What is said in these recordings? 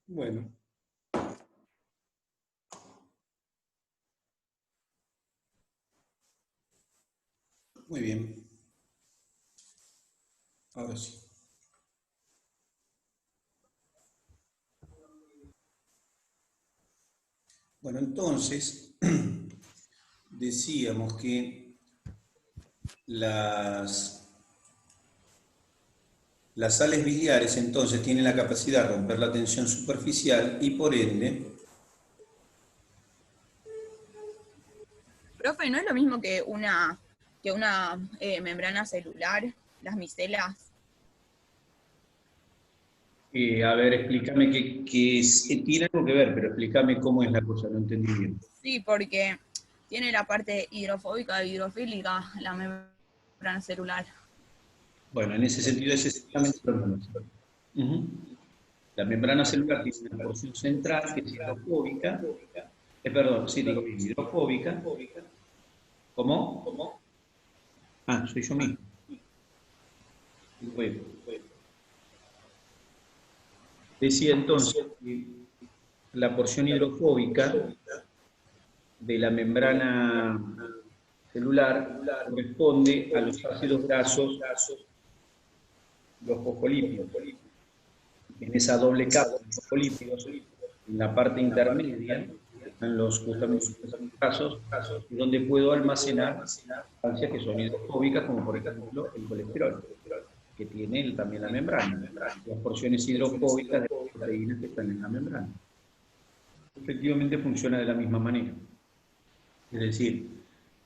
Bueno, muy bien. Ahora sí. Bueno, entonces decíamos que las, las sales biliares entonces tienen la capacidad de romper la tensión superficial y por ende, Profe, ¿no es lo mismo que una membrana celular, las micelas? a ver, explícame tiene algo que ver, pero explícame cómo es la cosa, no entendí bien. Sí, porque tiene la parte hidrofóbica e hidrofílica, la membrana celular. Bueno, en ese sentido es exactamente lo mismo. Ujú. La membrana celular tiene una porción central que es hidrofóbica, perdón, sí, digo bien, hidrofóbica. ¿Cómo? Ah, soy yo mismo. Bueno, decía entonces que la porción hidrofóbica de la membrana celular corresponde a los ácidos grasos, los fosfolípidos. En esa doble capa de fosfolípidos, en la parte intermedia, están justamente los ácidos grasos, donde puedo almacenar sustancias que son hidrofóbicas, como por ejemplo el colesterol, que tiene también la membrana, las porciones hidrofóbicas de las proteínas que están en la membrana. Efectivamente funciona de la misma manera. Es decir,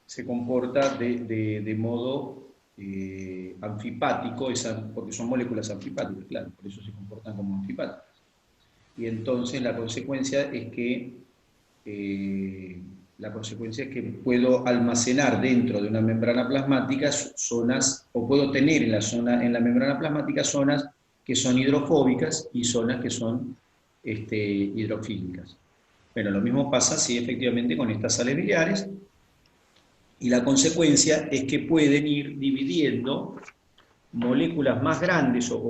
se comporta de modo anfipático, porque son moléculas anfipáticas, claro, por eso se comportan como anfipáticas. Y entonces eh, la consecuencia es que puedo almacenar dentro de una membrana plasmática zonas, o puedo tener en la membrana plasmática zonas que son hidrofóbicas y zonas que son hidrofílicas. Bueno, lo mismo pasa, sí, efectivamente, con estas sales biliares, y la consecuencia es que pueden ir dividiendo moléculas más grandes o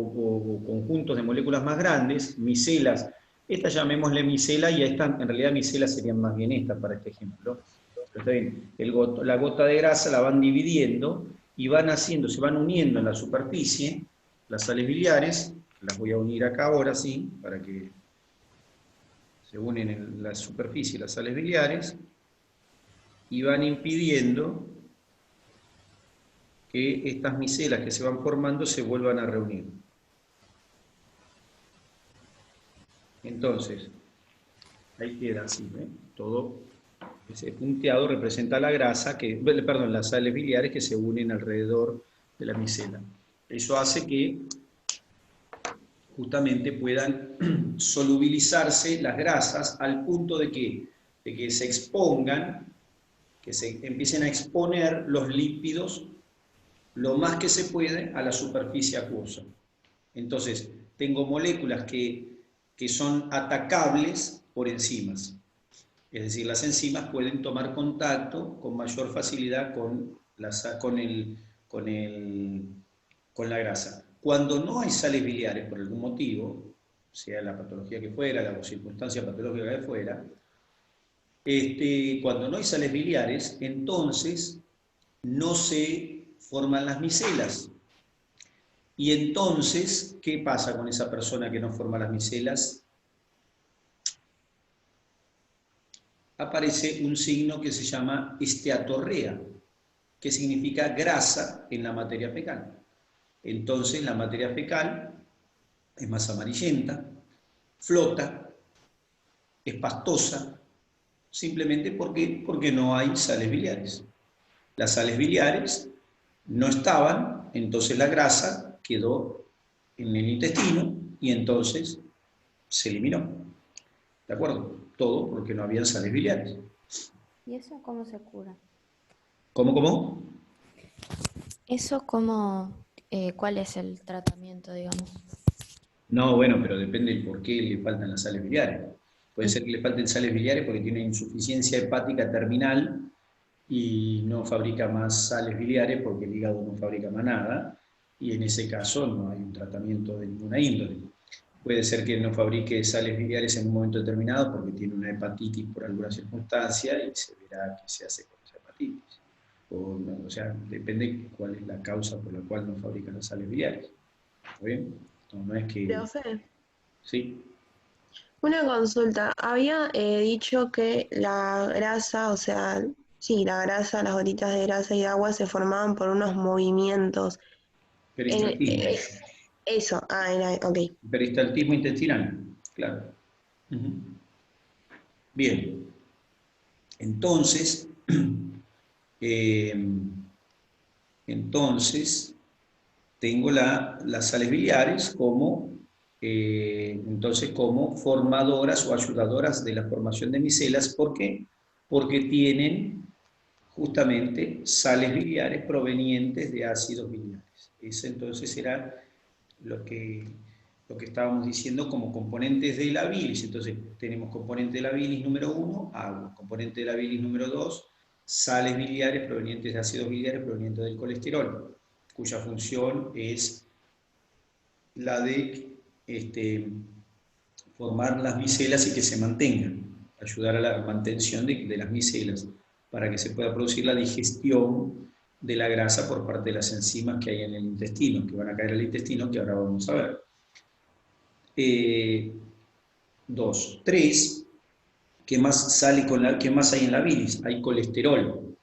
conjuntos de moléculas más grandes, micelas. Esta llamémosle micela y a esta en realidad micelas serían más bien estas para este ejemplo. Pero está bien, la gota de grasa la van dividiendo y se van uniendo en la superficie las sales biliares, las voy a unir acá ahora sí, para que se unen en la superficie las sales biliares y van impidiendo que estas micelas que se van formando se vuelvan a reunir. Entonces, ahí queda así, ¿eh? Todo ese punteado representa la grasa, perdón, las sales biliares que se unen alrededor de la micela. Eso hace que justamente puedan solubilizarse las grasas al punto de que se expongan, que se empiecen a exponer los lípidos lo más que se puede a la superficie acuosa. Entonces, tengo moléculas que son atacables por enzimas. Es decir, las enzimas pueden tomar contacto con mayor facilidad con, el, con la grasa. Cuando no hay sales biliares por algún motivo, sea la patología que fuera, la circunstancia patológica que fuera, cuando no hay sales biliares, entonces no se forman las micelas. Y entonces, ¿qué pasa con esa persona que no forma las micelas? Aparece un signo que se llama esteatorrea, que significa grasa en la materia fecal. Entonces la materia fecal es más amarillenta, flota, es pastosa, simplemente porque no hay sales biliares. Las sales biliares no estaban, entonces la grasa quedó en el intestino y entonces se eliminó. ¿De acuerdo? Todo porque no había sales biliares. ¿Y eso cómo se cura? ¿Cómo? ¿Eso cómo, cuál es el tratamiento, digamos? No, bueno, pero depende del por qué le faltan las sales biliares. Puede ser Mm. que le falten sales biliares porque tiene insuficiencia hepática terminal y no fabrica más sales biliares porque el hígado no fabrica más nada, y en ese caso no hay un tratamiento de ninguna índole. Puede ser que no fabrique sales biliares en un momento determinado porque tiene una hepatitis por alguna circunstancia y se verá qué se hace con esa hepatitis. O sea, depende cuál es la causa por la cual no fabrican las sales biliares. ¿Está bien? No es que... Profe, Sí. una consulta. Había dicho que la grasa, o sea, sí, la grasa, las gotitas de grasa y de agua se formaban por unos movimientos. En- Peristaltismo. eso, era, ok. Peristaltismo intestinal, claro. Ujú. Bien. Entonces, eh, entonces tengo las sales biliares como, entonces como formadoras o ayudadoras de la formación de micelas. ¿Por qué? Porque tienen justamente sales biliares provenientes de ácidos biliares. Eso entonces era lo que, lo que estábamos diciendo como componentes de la bilis. Entonces tenemos componente de la bilis número 1, agua. Componente de la bilis número 2, sales biliares provenientes de ácidos biliares provenientes del colesterol, cuya función es la de formar las micelas y que se mantengan, ayudar a la mantención de las micelas, para que se pueda producir la digestión de la grasa por parte de las enzimas que hay en el intestino, que van a caer al intestino, que ahora vamos a ver. 2. 3. ¿Qué más sale qué más hay en la bilis? Hay colesterol.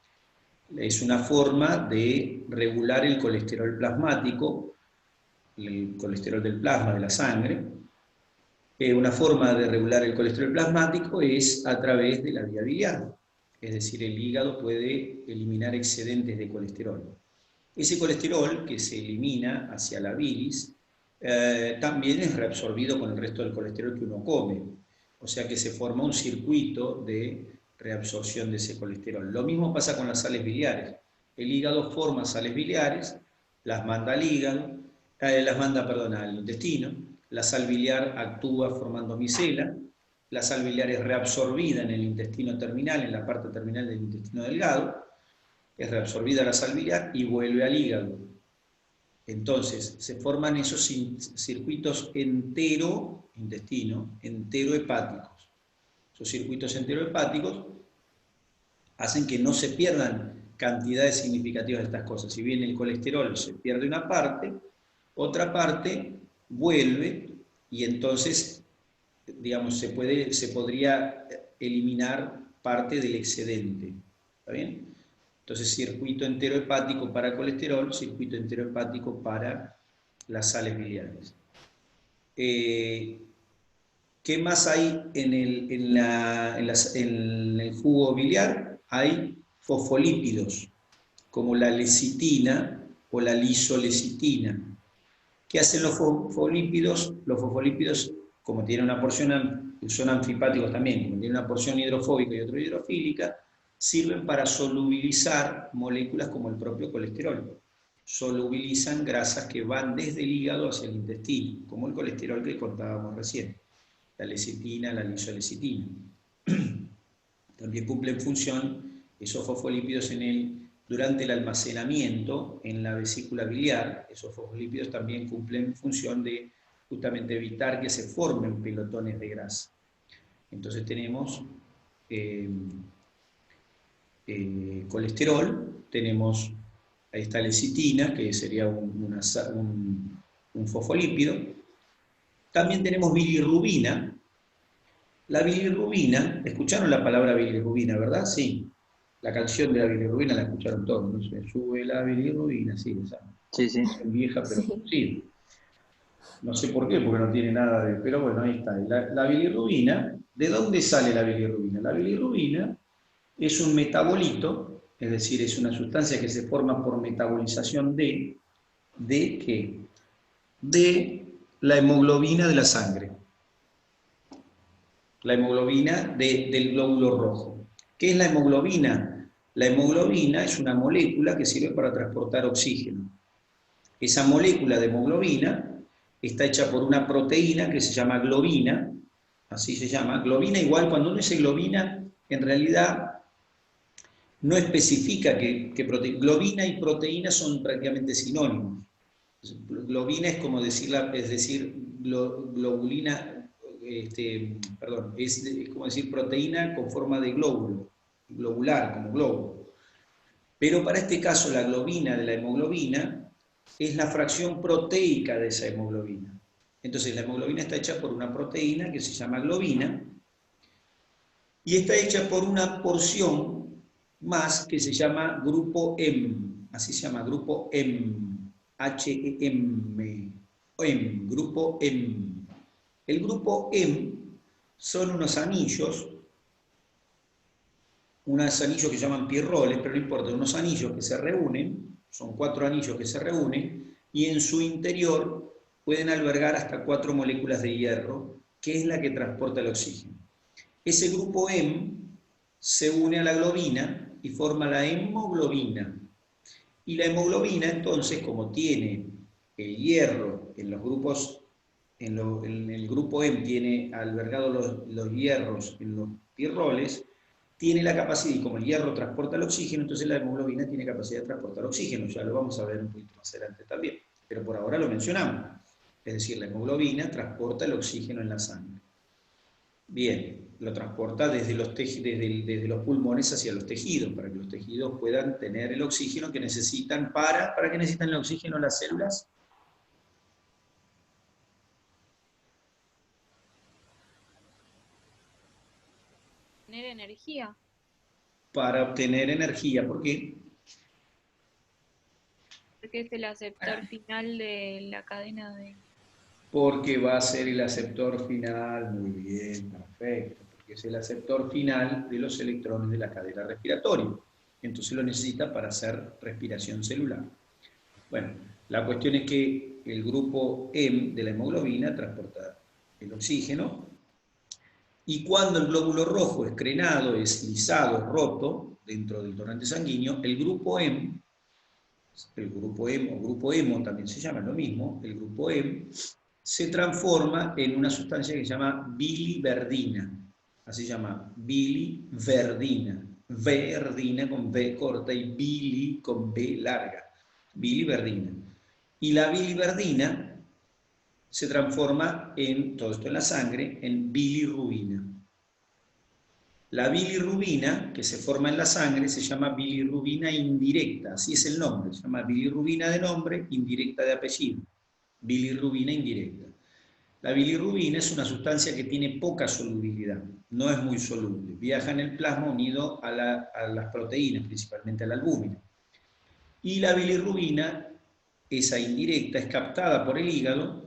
Es una forma de regular el colesterol plasmático, el colesterol del plasma, de la sangre. Una forma de regular el colesterol plasmático es a través de la vía biliar. Es decir, el hígado puede eliminar excedentes de colesterol. Ese colesterol que se elimina hacia la bilis también es reabsorbido con el resto del colesterol que uno come. O sea que se forma un circuito de reabsorción de ese colesterol. Lo mismo pasa con las sales biliares. El hígado forma sales biliares, las manda al hígado, al intestino. La sal biliar actúa formando micela. La sal biliar es reabsorbida en el intestino terminal, en la parte terminal del intestino delgado. Es reabsorbida la sal biliar y vuelve al hígado. Entonces, se forman esos circuitos enterohepáticos. Esos circuitos enterohepáticos hacen que no se pierdan cantidades significativas de estas cosas. Si bien el colesterol se pierde una parte, otra parte vuelve y entonces, digamos, se podría eliminar parte del excedente. ¿Está bien? Entonces, circuito enterohepático para colesterol, circuito enterohepático para las sales biliares. ¿Qué más hay en el jugo biliar? Hay fosfolípidos, como la lecitina o la lisolecitina. ¿Qué hacen los fosfolípidos? Los fosfolípidos, como tienen una porción, son anfipáticos también, como tienen una porción hidrofóbica y otra hidrofílica, sirven para solubilizar moléculas como el propio colesterol. Solubilizan grasas que van desde el hígado hacia el intestino, como el colesterol que contábamos recién, la lecitina, la lisolecitina. También cumplen función esos fosfolípidos durante el almacenamiento en la vesícula biliar. Esos fosfolípidos también cumplen función de justamente evitar que se formen pelotones de grasa. Entonces tenemos colesterol, tenemos esta lecitina, que sería un fosfolípido. También tenemos bilirrubina. La bilirrubina, escucharon la palabra bilirrubina, ¿verdad? Sí. La canción de la bilirrubina la escucharon todos, ¿no? Se sube la bilirrubina, sí, esa. Sí, sí. Es vieja, pero sí. No sé por qué, porque no tiene nada de... Pero bueno, ahí está. La bilirrubina, ¿de dónde sale la bilirrubina? La bilirrubina es un metabolito, es decir, es una sustancia que se forma por metabolización ¿de qué? De la hemoglobina de la sangre. La hemoglobina del glóbulo rojo. ¿Qué es la hemoglobina? La hemoglobina es una molécula que sirve para transportar oxígeno. Esa molécula de hemoglobina está hecha por una proteína que se llama globina, así se llama. Globina, igual cuando uno dice globina, en realidad no especifica que proteína. Globina y proteína son prácticamente sinónimos. Globina es como decir globulina, perdón, es como decir proteína con forma de glóbulo, globular, como globo. Pero para este caso la globina de la hemoglobina es la fracción proteica de esa hemoglobina. Entonces la hemoglobina está hecha por una proteína que se llama globina y está hecha por una porción más que se llama grupo M, así se llama, grupo M, H-E-M, grupo M. El grupo M son unos anillos que se llaman pirroles, pero no importa, unos anillos que se reúnen, son 4 anillos que se reúnen, y en su interior pueden albergar hasta 4 moléculas de hierro, que es la que transporta el oxígeno. Ese grupo M se une a la globina y forma la hemoglobina. Y la hemoglobina, entonces, como tiene el hierro en los grupos, en el grupo M tiene albergados los hierros en los pirroles, tiene la capacidad, y como el hierro transporta el oxígeno, entonces la hemoglobina tiene capacidad de transportar oxígeno, ya lo vamos a ver un poquito más adelante también, pero por ahora lo mencionamos, es decir, la hemoglobina transporta el oxígeno en la sangre. Bien, lo transporta desde los pulmones hacia los tejidos, para que los tejidos puedan tener el oxígeno que necesitan. ¿Para qué necesitan el oxígeno las células? Tener energía. Para obtener energía, ¿por qué? Porque es el aceptor final de la cadena de... Porque va a ser el aceptor final, muy bien, perfecto, porque es el aceptor final de los electrones de la cadena respiratoria. Entonces lo necesita para hacer respiración celular. Bueno, la cuestión es que el grupo M de la hemoglobina transporta el oxígeno, y cuando el glóbulo rojo es crenado, es lisado, roto, dentro del torrente sanguíneo, el grupo M o grupo hemo también se llama lo mismo, el grupo M, se transforma en una sustancia que se llama biliverdina. Así se llama, biliverdina. Verdina con B corta y bili con B larga. Biliverdina. Y la biliverdina se transforma todo esto en la sangre, en bilirrubina. La bilirrubina, que se forma en la sangre, se llama bilirrubina indirecta, así es el nombre, se llama bilirrubina de nombre, indirecta de apellido. Bilirrubina indirecta. La bilirrubina es una sustancia que tiene poca solubilidad, no es muy soluble, viaja en el plasma unido a las proteínas, principalmente a la albúmina. Y la bilirrubina, esa indirecta, es captada por el hígado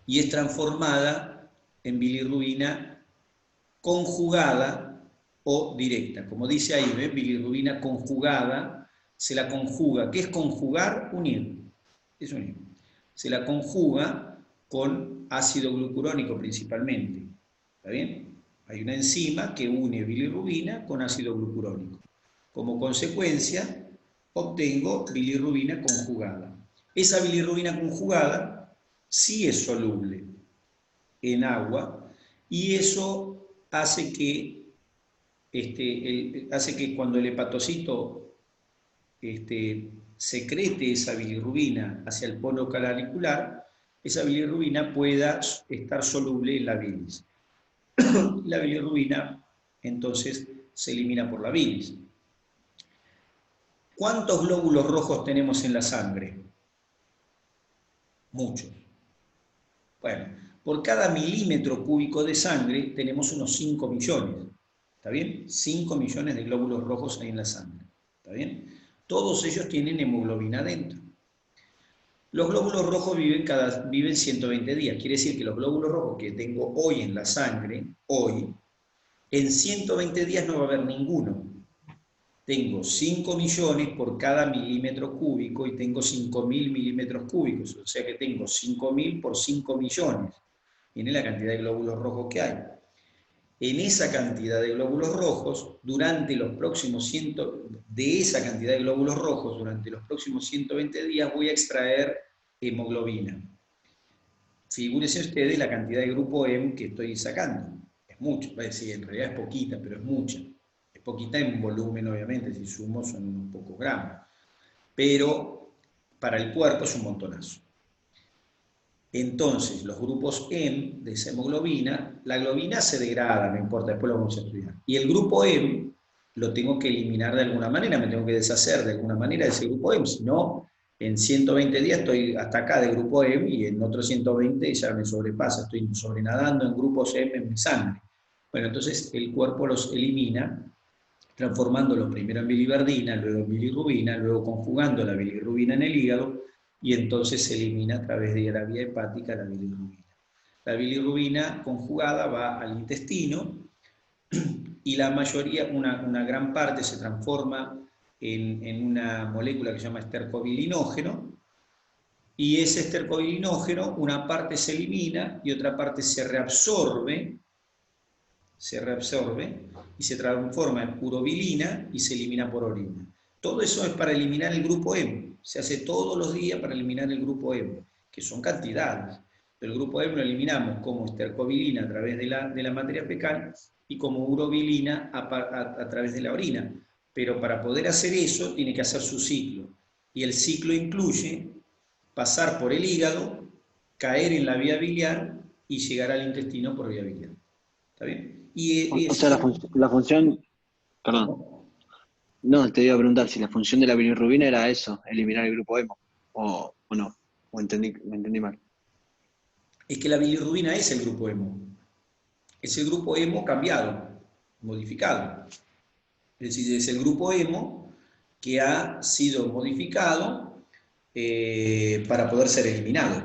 y es transformada en bilirrubina conjugada o directa. Como dice ahí, ¿ves? Bilirrubina conjugada, se la conjuga. ¿Qué es conjugar? Unir. Es unir. Se la conjuga con ácido glucurónico principalmente. ¿Está bien? Hay una enzima que une bilirrubina con ácido glucurónico. Como consecuencia, obtengo bilirrubina conjugada. Esa bilirrubina conjugada sí es soluble en agua, y eso hace que, cuando el hepatocito secrete esa bilirrubina hacia el polo canalicular, esa bilirrubina pueda estar soluble en la bilis. La bilirrubina entonces se elimina por la bilis. ¿Cuántos glóbulos rojos tenemos en la sangre? Muchos. Bueno, por cada milímetro cúbico de sangre tenemos unos 5 millones. ¿Está bien? 5 millones de glóbulos rojos hay en la sangre. ¿Está bien? Todos ellos tienen hemoglobina dentro. Los glóbulos rojos viven 120 días. Quiere decir que los glóbulos rojos que tengo hoy en la sangre, hoy, en 120 días no va a haber ninguno. Tengo 5 millones por cada milímetro cúbico y tengo 5.000 milímetros cúbicos. O sea que tengo 5.000 por 5 millones. Miren la cantidad de glóbulos rojos que hay. En esa cantidad de glóbulos rojos, de esa cantidad de glóbulos rojos, durante los próximos 120 días voy a extraer hemoglobina. Figúrense ustedes la cantidad de grupo M que estoy sacando. Es mucho, sí, en realidad es poquita, pero es mucha. Es poquita en volumen, obviamente, si sumo son unos pocos gramos. Pero para el cuerpo es un montonazo. Entonces, los grupos M de esa hemoglobina, la globina se degrada, no importa, después lo vamos a estudiar. Y el grupo M lo tengo que eliminar de alguna manera, me tengo que deshacer de alguna manera de ese grupo M, si no, en 120 días estoy hasta acá de grupo M y en otros 120 ya me sobrepasa, estoy sobrenadando en grupos M en mi sangre. Bueno, entonces el cuerpo los elimina, transformándolo primero en biliverdina, luego en bilirrubina, luego conjugando la bilirrubina en el hígado, y entonces se elimina a través de la vía hepática la bilirrubina. La bilirrubina conjugada va al intestino, y la mayoría, una gran parte se transforma en una molécula que se llama estercobilinógeno, y ese estercobilinógeno, una parte se elimina y otra parte se reabsorbe y se transforma en urobilina y se elimina por orina. Todo eso es para eliminar el grupo M, se hace todos los días para eliminar el grupo M, que son cantidades. El grupo M lo eliminamos como estercobilina a través de la materia fecal y como urobilina a través de la orina. Pero para poder hacer eso tiene que hacer su ciclo. Y el ciclo incluye pasar por el hígado, caer en la vía biliar y llegar al intestino por vía biliar. ¿Está bien? O sea, la función, perdón, no, te iba a preguntar si la función de la bilirrubina era eso, eliminar el grupo hemo, o no, me entendí mal. Es que la bilirrubina es el grupo hemo. Es el grupo hemo cambiado, modificado. Es decir, es el grupo hemo que ha sido modificado para poder ser eliminado.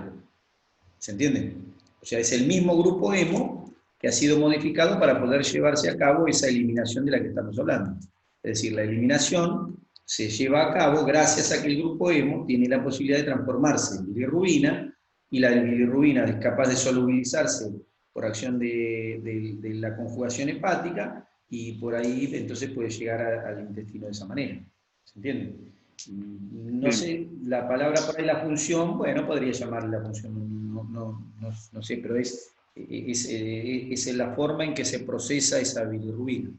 ¿Se entiende? O sea, es el mismo grupo hemo que ha sido modificado para poder llevarse a cabo esa eliminación de la que estamos hablando. Es decir, la eliminación se lleva a cabo gracias a que el grupo hemo tiene la posibilidad de transformarse en bilirrubina, y la bilirrubina es capaz de solubilizarse por acción de la conjugación hepática, y por ahí entonces puede llegar al intestino de esa manera. ¿Se entiende? No sé, la palabra por ahí, la función, bueno, podría llamarle la función, no sé, pero es la forma en que se procesa esa bilirrubina.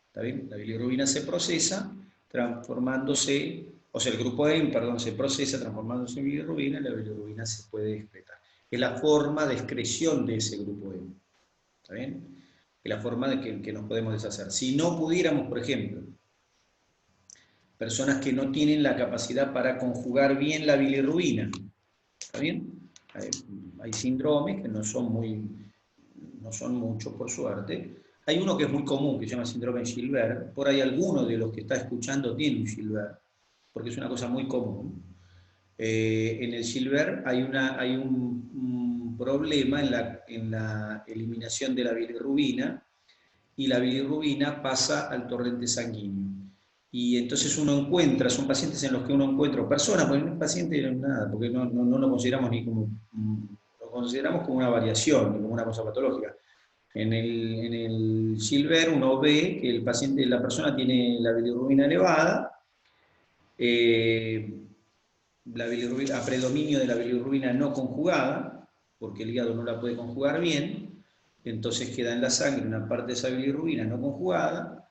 ¿Está bien? La bilirrubina se procesa transformándose, o sea, el grupo M, perdón, se procesa transformándose en bilirrubina, y la bilirrubina se puede excretar. Es la forma de excreción de ese grupo M. ¿Está bien? Es la forma de que nos podemos deshacer. Si no pudiéramos, por ejemplo, personas que no tienen la capacidad para conjugar bien la bilirrubina, ¿está bien? Hay síndromes que no son muchos, por suerte. Hay uno que es muy común, que se llama síndrome de Gilbert. Por ahí alguno de los que está escuchando tiene un Gilbert, porque es una cosa muy común. En el Gilbert hay un problema en la eliminación de la bilirrubina, y la bilirrubina pasa al torrente sanguíneo. Y entonces uno encuentra, son pacientes en los que uno encuentra, o personas, porque no es paciente nada, porque no lo consideramos ni como, lo consideramos como una variación, como una cosa patológica. En el Gilbert uno ve que la persona tiene la bilirrubina elevada, a predominio de la bilirrubina no conjugada, porque el hígado no la puede conjugar bien, entonces queda en la sangre una parte de esa bilirrubina no conjugada,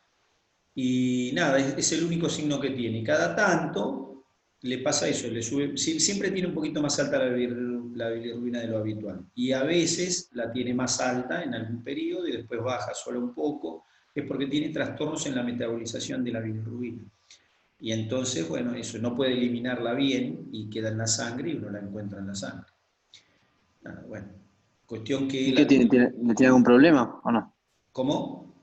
y nada, es el único signo que tiene. Y cada tanto le pasa eso, le sube, siempre tiene un poquito más alta la bilirrubina de lo habitual, y a veces la tiene más alta en algún periodo y después baja solo un poco, es porque tiene trastornos en la metabolización de la bilirrubina. Y entonces, bueno, eso no puede eliminarla bien y queda en la sangre y uno la encuentra en la sangre. Nada, bueno, cuestión que... ¿Y qué tiene algún problema o no? ¿Cómo?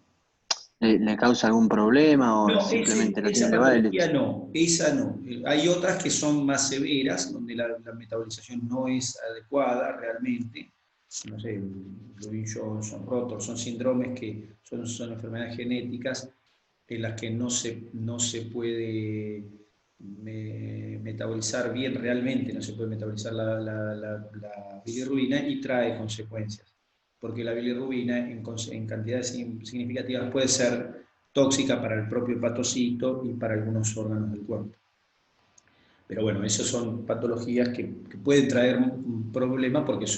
¿Le causa algún problema o No, simplemente la esa tiene elevada? patología no, esa no. Hay otras que son más severas, donde la metabolización no es adecuada realmente. No sé, son rotos, son síndromes que son enfermedades genéticas en las que no se puede metabolizar bien realmente, no se puede metabolizar la bilirrubina, y trae consecuencias. Porque la bilirrubina en cantidades significativas puede ser tóxica para el propio hepatocito y para algunos órganos del cuerpo. Pero bueno, esas son patologías que pueden traer un problema porque es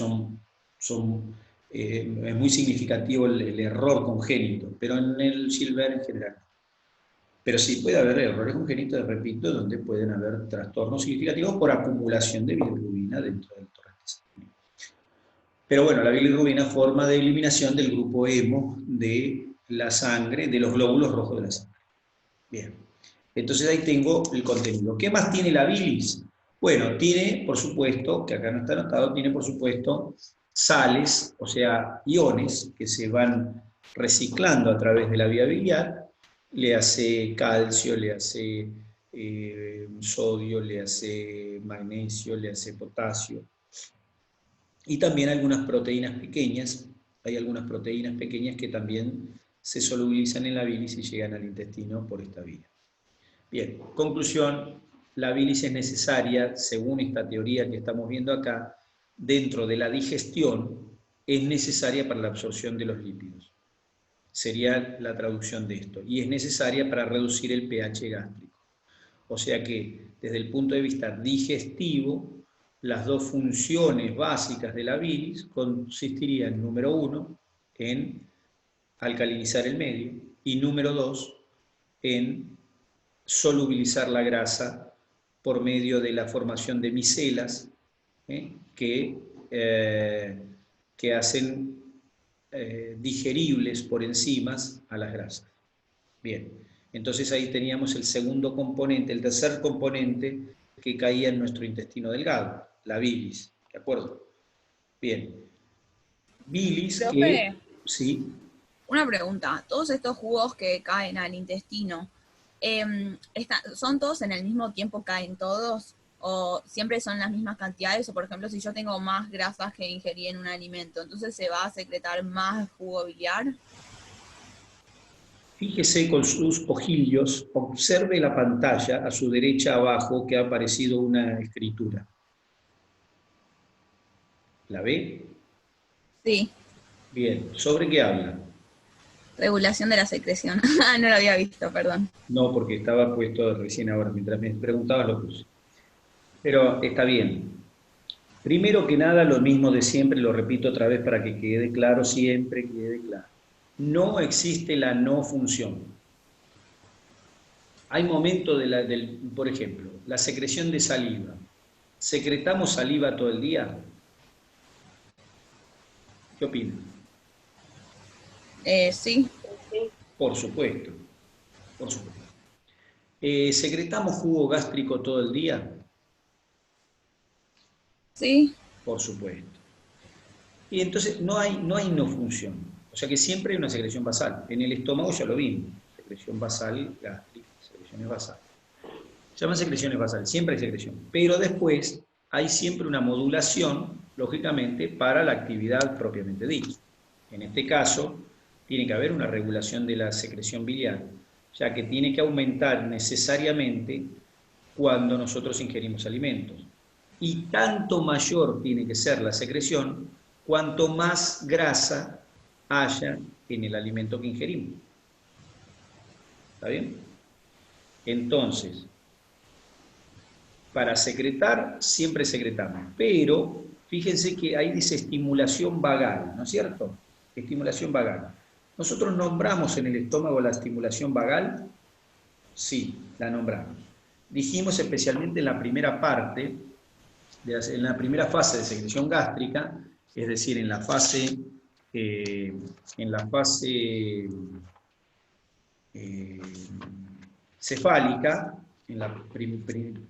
muy significativo el error congénito, pero en el Gilbert en general. Pero sí puede haber errores congénitos, repito, donde pueden haber trastornos significativos por acumulación de bilirrubina dentro del torrente sanguíneo. Pero bueno, la bilirrubina forma de eliminación del grupo hemo de la sangre, de los glóbulos rojos de la sangre. Bien, entonces ahí tengo el contenido. ¿Qué más tiene la bilis? Bueno, tiene, por supuesto, que acá no está anotado, tiene por supuesto sales, o sea, iones que se van reciclando a través de la vía biliar, le hace calcio, le hace sodio, le hace magnesio, le hace potasio, y también algunas proteínas pequeñas, hay algunas proteínas pequeñas que también se solubilizan en la bilis y llegan al intestino por esta vía. Bien, conclusión, la bilis es necesaria, según esta teoría que estamos viendo acá, dentro de la digestión, es necesaria para la absorción de los lípidos. Sería la traducción de esto. Y es necesaria para reducir el pH gástrico. O sea que, desde el punto de vista digestivo, las dos funciones básicas de la bilis consistirían, número 1, en alcalinizar el medio, y número 2, en solubilizar la grasa por medio de la formación de micelas que hacen digeribles por enzimas a las grasas. Bien, entonces ahí teníamos el segundo componente, el tercer componente que caía en nuestro intestino delgado, la bilis, ¿de acuerdo? Bien, bilis Profe, que... Sí. una pregunta, todos estos jugos que caen al intestino, ¿son todos en el mismo tiempo, caen todos? ¿O siempre son las mismas cantidades? O por ejemplo, si yo tengo más grasas que ingerí en un alimento, ¿entonces se va a secretar más jugo biliar? Fíjese con sus ojillos, observe la pantalla a su derecha abajo que ha aparecido una escritura. ¿La ve? Sí. Bien, ¿sobre qué habla? Regulación de la secreción. No lo había visto, perdón. No, porque estaba puesto recién ahora, mientras me preguntabas lo puse. Pero está bien. Primero que nada, lo mismo de siempre, lo repito otra vez para que quede claro, siempre quede claro. No existe la no función. Hay momentos por ejemplo, la secreción de saliva. ¿Secretamos saliva todo el día? ¿Qué opinan? Sí. Por supuesto, por supuesto. ¿Secretamos jugo gástrico todo el día? Sí. Por supuesto. Y entonces no hay no función. O sea que siempre hay una secreción basal. En el estómago ya lo vimos. Secreción basal gástrica, secreciones basales. Se llaman secreciones basales, siempre hay secreción. Pero después hay siempre una modulación, lógicamente, para la actividad propiamente dicha. En este caso, tiene que haber una regulación de la secreción biliar, ya que tiene que aumentar necesariamente cuando nosotros ingerimos alimentos. Y tanto mayor tiene que ser la secreción, cuanto más grasa haya en el alimento que ingerimos. ¿Está bien? Entonces, para secretar, siempre secretamos, pero fíjense que ahí dice estimulación vagal, ¿no es cierto? Estimulación vagal. ¿Nosotros nombramos en el estómago la estimulación vagal? Sí, la nombramos. Dijimos especialmente en la primera parte, en la primera fase de secreción gástrica, es decir, en la fase cefálica,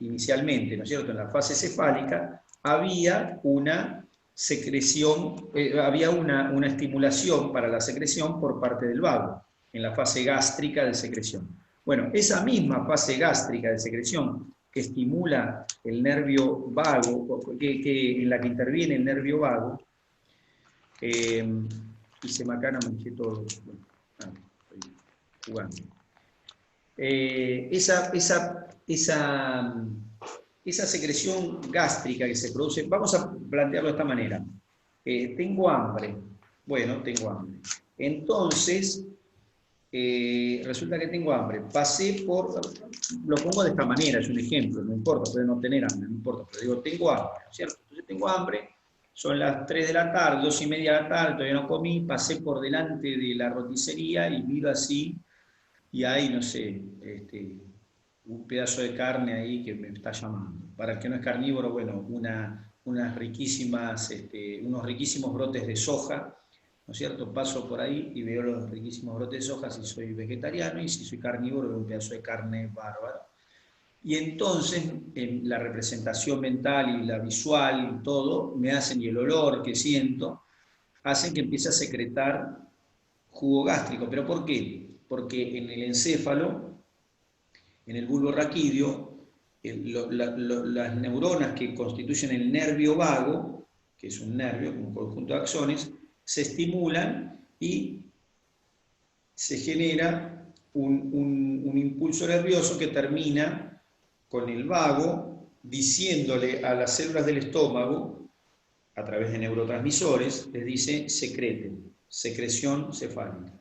inicialmente, ¿no es cierto? En la fase cefálica había una secreción, había una estimulación para la secreción por parte del vago, en la fase gástrica de secreción. Bueno, esa misma fase gástrica de secreción que estimula el nervio vago, en la que interviene el nervio vago, y se me acá no me dije todo, bueno, estoy jugando. Esa secreción gástrica que se produce, vamos a plantearlo de esta manera. Tengo hambre. Bueno, tengo hambre. Entonces, resulta que tengo hambre. Lo pongo de esta manera, es un ejemplo, no importa, puede no tener hambre, no importa, pero digo, tengo hambre, ¿cierto? Entonces tengo hambre, son las 3 de la tarde, 2:30 de la tarde, todavía no comí, pasé por delante de la roticería y miro así, y hay, no sé, un pedazo de carne ahí que me está llamando. Para el que no es carnívoro, bueno, unos riquísimos brotes de soja, ¿no es cierto? Paso por ahí y veo los riquísimos brotes de soja si soy vegetariano, y si soy carnívoro veo un pedazo de carne bárbaro. Y entonces la representación mental y la visual y todo me hacen, y el olor que siento, hacen que empiece a secretar jugo gástrico. ¿Pero por qué? Porque en el encéfalo, en el bulbo raquídeo, las neuronas que constituyen el nervio vago, que es un nervio, un conjunto de axones, se estimulan y se genera un impulso nervioso que termina con el vago diciéndole a las células del estómago, a través de neurotransmisores, les dice secreten, secreción cefálica.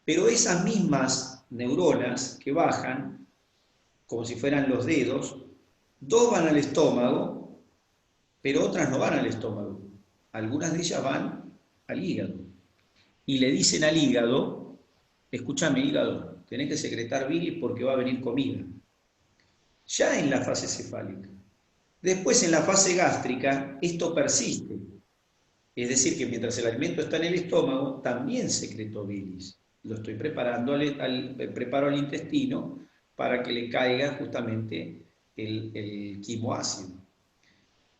Pero esas mismas neuronas que bajan, como si fueran los dedos, dos van al estómago, pero otras no van al estómago. Algunas de ellas van al hígado. Y le dicen al hígado, escúchame hígado, tenés que secretar bilis porque va a venir comida. Ya en la fase cefálica. Después en la fase gástrica esto persiste. Es decir, que mientras el alimento está en el estómago, también secreto bilis. Lo estoy preparando preparo al intestino para que le caiga justamente el quimoácido.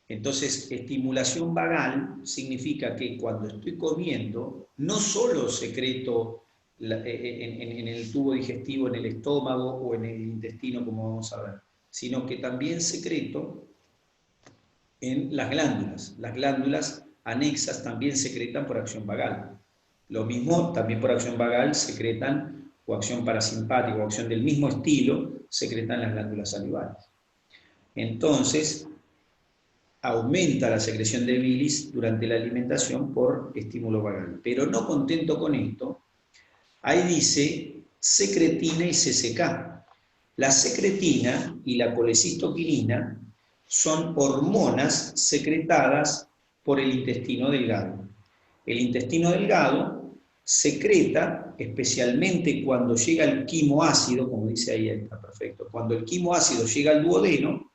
Entonces, estimulación vagal significa que cuando estoy comiendo, no solo secreto en el tubo digestivo, en el estómago o en el intestino, como vamos a ver, sino que también secreto en las glándulas. Las glándulas anexas también secretan por acción vagal. Lo mismo, también por acción vagal secretan, o acción parasimpática, o acción del mismo estilo, secretan las glándulas salivales. Entonces, aumenta la secreción de bilis durante la alimentación por estímulo vagal. Pero no contento con esto, ahí dice secretina y CCK. La secretina y la colecistoquinina son hormonas secretadas por el intestino delgado. El intestino delgado secreta, especialmente cuando llega el quimoácido, como dice ahí, está perfecto, cuando el quimoácido llega al duodeno,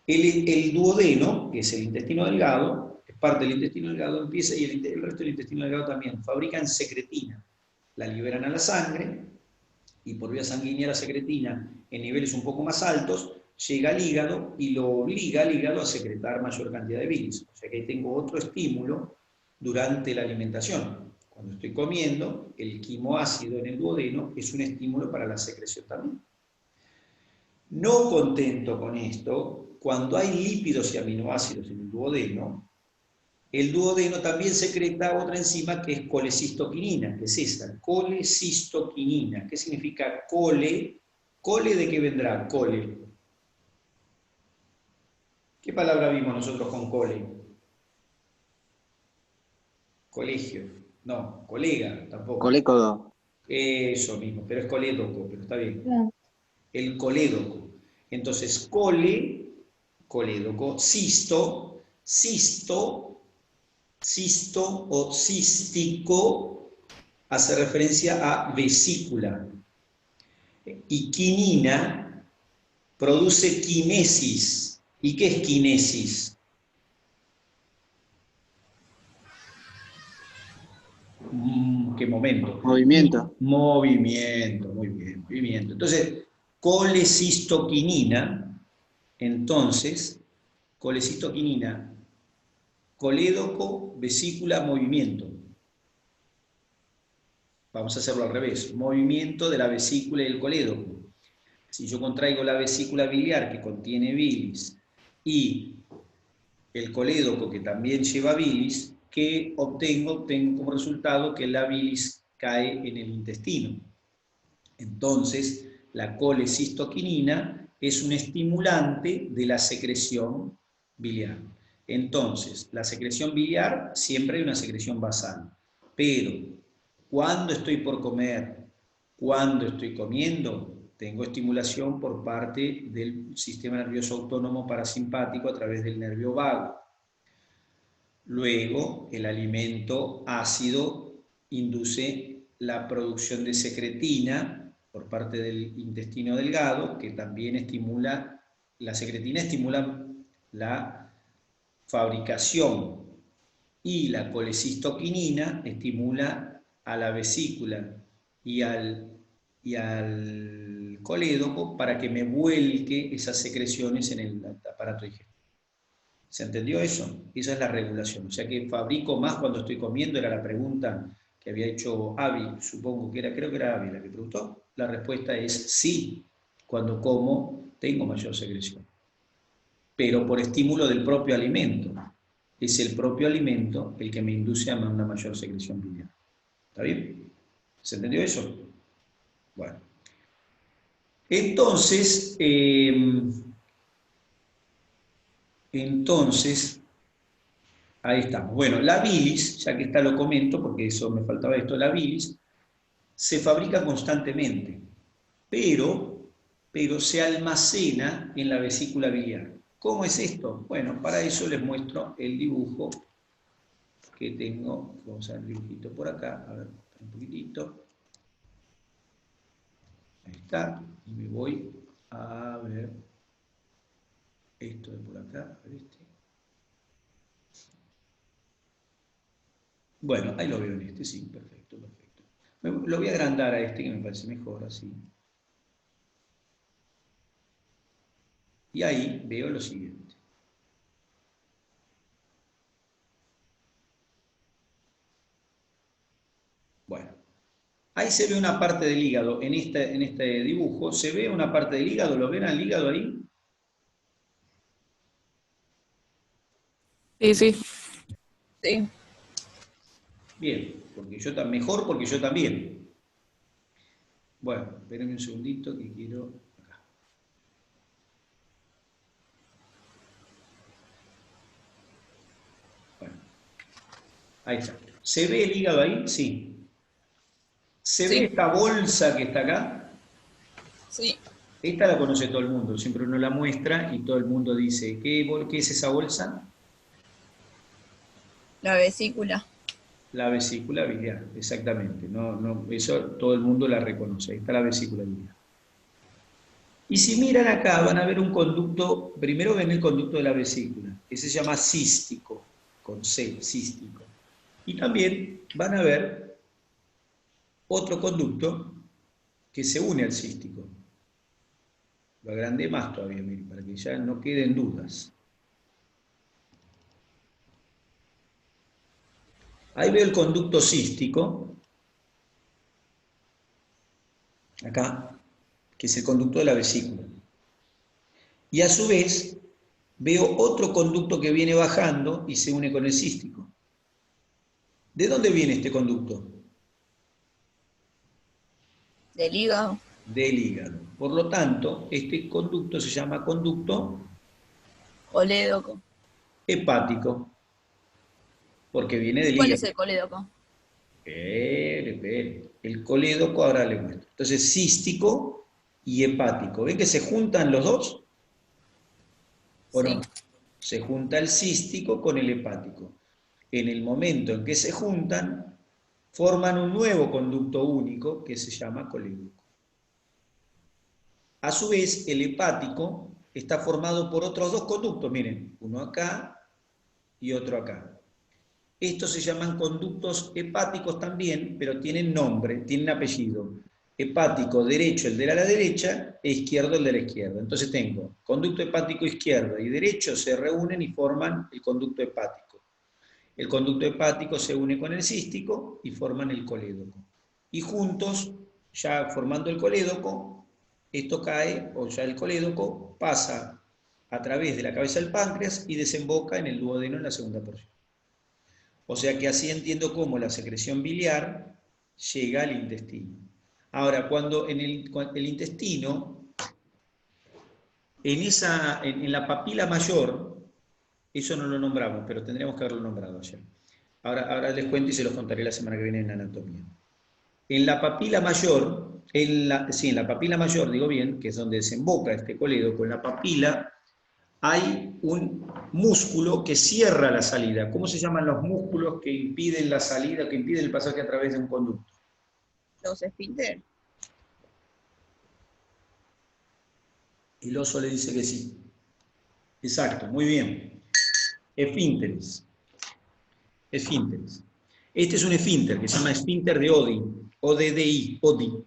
el duodeno, que es el intestino delgado, es parte del intestino delgado, empieza, y el resto del intestino delgado también, fabrican secretina, la liberan a la sangre, y por vía sanguínea la secretina en niveles un poco más altos llega al hígado y lo obliga al hígado a secretar mayor cantidad de bilis. O sea que ahí tengo otro estímulo durante la alimentación. Cuando estoy comiendo, el quimoácido en el duodeno es un estímulo para la secreción también. No contento con esto, cuando hay lípidos y aminoácidos en el duodeno también secreta otra enzima que es colecistoquinina, que es esta, colecistoquinina. ¿Qué significa cole? ¿Cole de qué vendrá? Cole. ¿Qué palabra vimos nosotros con cole? Colegio. No, colega tampoco. Colécodo. Eso mismo, pero es colédoco, pero está bien. El colédoco. Entonces, colédoco, cisto o cístico hace referencia a vesícula. Y quinina produce quinesis. ¿Y qué es quinesis? ¿Qué momento? Movimiento. Movimiento, muy bien, movimiento. Entonces, colecistoquinina, colédoco, vesícula, movimiento. Vamos a hacerlo al revés. Movimiento de la vesícula y el colédoco. Si yo contraigo la vesícula biliar que contiene bilis y el colédoco que también lleva bilis, ¿qué obtengo? Obtengo como resultado que la bilis cae en el intestino. Entonces, la colecistoquinina es un estimulante de la secreción biliar. Entonces, la secreción biliar siempre hay una secreción basal, pero cuando estoy por comer, cuando estoy comiendo, tengo estimulación por parte del sistema nervioso autónomo parasimpático a través del nervio vago. Luego, el alimento ácido induce la producción de secretina por parte del intestino delgado, que también estimula, la secretina estimula la fabricación y la colecistoquinina estimula a la vesícula y al colédoco para que me vuelque esas secreciones en el aparato digestivo. ¿Se entendió eso? Esa es la regulación. O sea que fabrico más cuando estoy comiendo, era la pregunta que había hecho Avi, supongo que era, creo que era Avi la que preguntó. La respuesta es sí, cuando como tengo mayor secreción. Pero por estímulo del propio alimento. Es el propio alimento el que me induce a una mayor secreción biliar. ¿Está bien? ¿Se entendió eso? Bueno. Entonces, ahí estamos. Bueno, la bilis, ya que está lo comento, porque eso me faltaba esto, la bilis se fabrica constantemente, pero se almacena en la vesícula biliar. ¿Cómo es esto? Bueno, para eso les muestro el dibujo que tengo. Vamos a ver el dibujito por acá, a ver, un poquitito. Ahí está, y me voy a ver esto de por acá, a ver este. Bueno, ahí lo veo en este, sí, perfecto, perfecto. Lo voy a agrandar a este que me parece mejor, así. Y ahí veo lo siguiente. Bueno, ahí se ve una parte del hígado, en este dibujo, se ve una parte del hígado, ¿lo ven al hígado ahí? Sí, sí. Sí. Bien, mejor porque yo también. Bueno, espérenme un segundito que quiero... Acá. Bueno, ahí está. ¿Se ve el hígado ahí? Sí. ¿Se ve Sí. esta bolsa que está acá? Sí. Esta la conoce todo el mundo, siempre uno la muestra y todo el mundo dice, ¿qué es esa bolsa? La vesícula. La vesícula biliar, exactamente. Eso todo el mundo la reconoce, ahí está la vesícula biliar. Y si miran acá van a ver un conducto, primero ven el conducto de la vesícula, que se llama cístico, con C, cístico. Y también van a ver otro conducto que se une al cístico. Lo agrandé más todavía, miren, para que ya no queden dudas. Ahí veo el conducto cístico, acá, que es el conducto de la vesícula. Y a su vez, veo otro conducto que viene bajando y se une con el cístico. ¿De dónde viene este conducto? Del hígado. Del hígado. Por lo tanto, este conducto se llama conducto Colédoco. hepático, porque viene del ¿Cuál hígado. es el colédoco? Espere. El colédoco ahora le muestro. Entonces, cístico y hepático. ¿Ven que se juntan los dos? ¿O no? Sí. Se junta el cístico con el hepático. En el momento en que se juntan, forman un nuevo conducto único que se llama colédoco. A su vez, el hepático está formado por otros dos conductos, miren, uno acá y otro acá. Estos se llaman conductos hepáticos también, pero tienen nombre, tienen apellido. Hepático derecho, el de la derecha, e izquierdo, el de la izquierda. Entonces tengo conducto hepático izquierdo y derecho se reúnen y forman el conducto hepático. El conducto hepático se une con el cístico y forman el colédoco. Y juntos, ya formando el colédoco, esto cae, o ya el colédoco pasa a través de la cabeza del páncreas y desemboca en el duodeno en la segunda porción. O sea que así entiendo cómo la secreción biliar llega al intestino. Ahora, cuando en el intestino, en la papila mayor, eso no lo nombramos, pero tendríamos que haberlo nombrado ayer. Ahora les cuento y se los contaré la semana que viene en anatomía. En la papila mayor, en la papila mayor, digo bien, que es donde desemboca este colédoco, en la papila hay un músculo que cierra la salida. ¿Cómo se llaman los músculos que impiden la salida, que impiden el pasaje a través de un conducto? Los esfínteres. El oso le dice que sí. Exacto, muy bien. Esfínteres. Esfínteres. Este es un esfínter que se llama esfínter de Oddi, Oddi,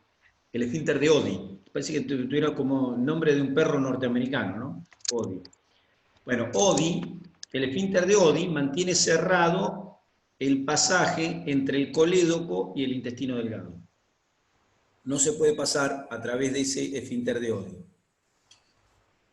el esfínter de Oddi. Parece que tuviera como nombre de un perro norteamericano, ¿no? Oddi. Bueno, Oddi, el esfínter de Oddi mantiene cerrado el pasaje entre el colédoco y el intestino delgado. No se puede pasar a través de ese esfínter de Oddi.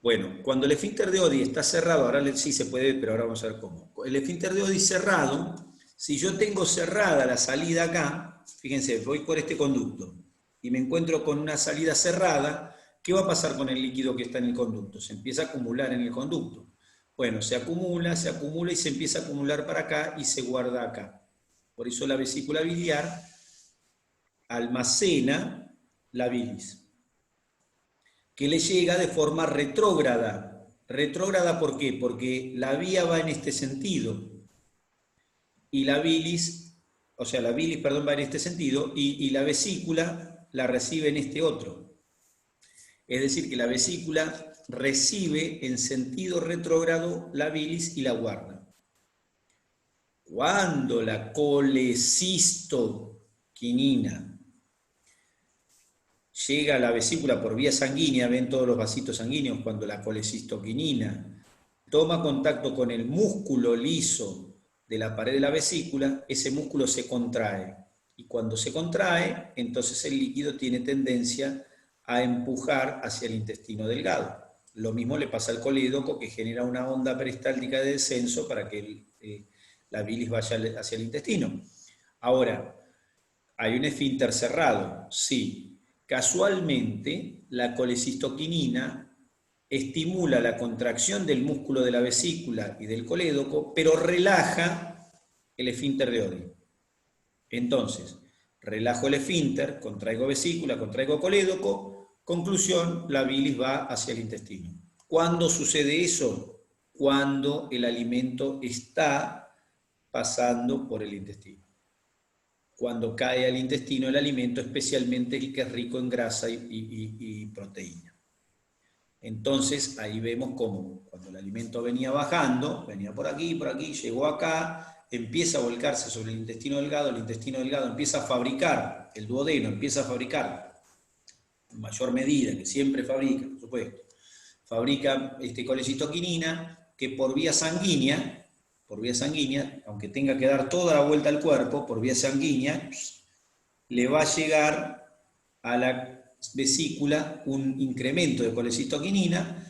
Bueno, cuando el esfínter de Oddi está cerrado, ahora sí se puede, pero ahora vamos a ver cómo. El esfínter de Oddi cerrado, si yo tengo cerrada la salida acá, fíjense, voy por este conducto y me encuentro con una salida cerrada, ¿qué va a pasar con el líquido que está en el conducto? Se empieza a acumular en el conducto. Bueno, se acumula y se empieza a acumular para acá y se guarda acá. Por eso la vesícula biliar almacena la bilis, que le llega de forma retrógrada. ¿Retrógrada por qué? Porque la vía va en este sentido y la bilis, perdón, va en este sentido y la vesícula la recibe en este otro. Es decir, que la vesícula recibe en sentido retrógrado la bilis y la guarda. Cuando la colecistoquinina llega a la vesícula por vía sanguínea, ven todos los vasitos sanguíneos, cuando la colecistoquinina toma contacto con el músculo liso de la pared de la vesícula, ese músculo se contrae. Y cuando se contrae, entonces el líquido tiene tendencia a empujar hacia el intestino delgado. Lo mismo le pasa al colédoco, que genera una onda peristáltica de descenso para que la bilis vaya hacia el intestino. Ahora, ¿hay un esfínter cerrado? Sí. Casualmente, la colecistoquinina estimula la contracción del músculo de la vesícula y del colédoco, pero relaja el esfínter de Oddi. Entonces, relajo el esfínter, contraigo vesícula, contraigo colédoco, conclusión, la bilis va hacia el intestino. ¿Cuándo sucede eso? Cuando el alimento está pasando por el intestino. Cuando cae al intestino el alimento, especialmente el que es rico en grasa y proteína. Entonces, ahí vemos cómo cuando el alimento venía bajando, venía por aquí, llegó acá, empieza a volcarse sobre el intestino delgado empieza a fabricar, el duodeno empieza a fabricar, en mayor medida, que siempre fabrica, por supuesto, fabrica colecistoquinina que por vía sanguínea, aunque tenga que dar toda la vuelta al cuerpo, por vía sanguínea, le va a llegar a la vesícula un incremento de colecistoquinina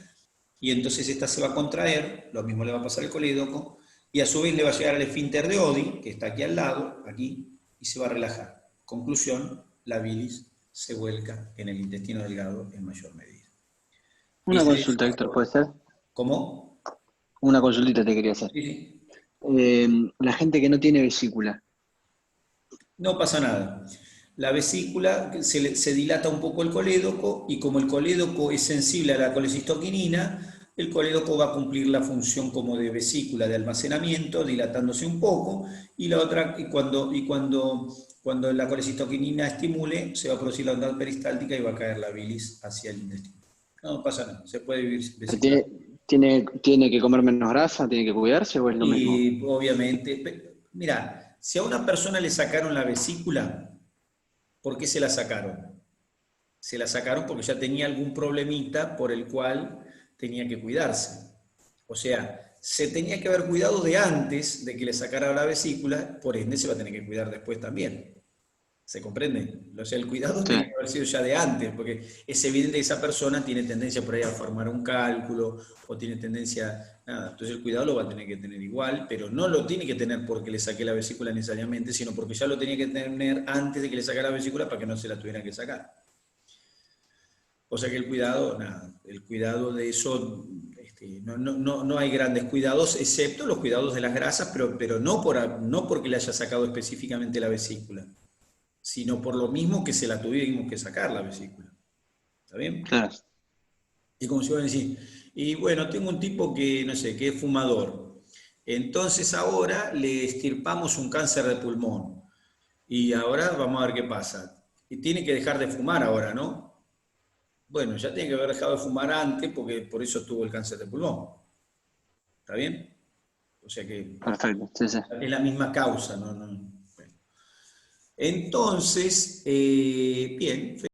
y entonces esta se va a contraer, lo mismo le va a pasar al colédoco, y a su vez le va a llegar al esfínter de Oddi, que está aquí al lado, aquí, y se va a relajar. Conclusión, la bilis se vuelca en el intestino delgado en mayor medida. Una consulta, Héctor, ¿puede ser? ¿Cómo? Una consultita te quería hacer. Sí. La gente que no tiene vesícula. No pasa nada. La vesícula se dilata un poco el colédoco y como el colédoco es sensible a la colecistoquinina, el colédoco va a cumplir la función como de vesícula de almacenamiento, dilatándose un poco, y la otra, cuando la colecistoquinina estimule, se va a producir la onda peristáltica y va a caer la bilis hacia el intestino. No pasa nada, se puede vivir vesícula. ¿Tiene que comer menos grasa? ¿Tiene que cuidarse o es lo mismo? Y obviamente, mira, si a una persona le sacaron la vesícula, ¿por qué se la sacaron? Se la sacaron porque ya tenía algún problemita por el cual tenía que cuidarse. O sea, se tenía que haber cuidado de antes de que le sacara la vesícula, por ende se va a tener que cuidar después también. ¿Se comprende? O sea, el cuidado tiene que haber sido ya de antes, porque es evidente que esa persona tiene tendencia por ahí a formar un cálculo, o tiene tendencia, nada, entonces el cuidado lo va a tener que tener igual, pero no lo tiene que tener porque le saqué la vesícula necesariamente, sino porque ya lo tenía que tener antes de que le sacara la vesícula para que no se la tuviera que sacar. O sea que el cuidado, nada, el cuidado de eso, no hay grandes cuidados, excepto los cuidados de las grasas, pero no porque le haya sacado específicamente la vesícula, sino por lo mismo que se la tuvimos que sacar la vesícula. ¿Está bien? Claro. Y como se va a decir, y bueno, tengo un tipo que, no sé, que es fumador. Entonces ahora le extirpamos un cáncer de pulmón. Y ahora vamos a ver qué pasa. Y tiene que dejar de fumar ahora, ¿no? Bueno, ya tiene que haber dejado de fumar antes porque por eso tuvo el cáncer de pulmón. ¿Está bien? O sea que Perfecto, sí, sí. es la misma causa, ¿no? Bueno. Entonces, bien.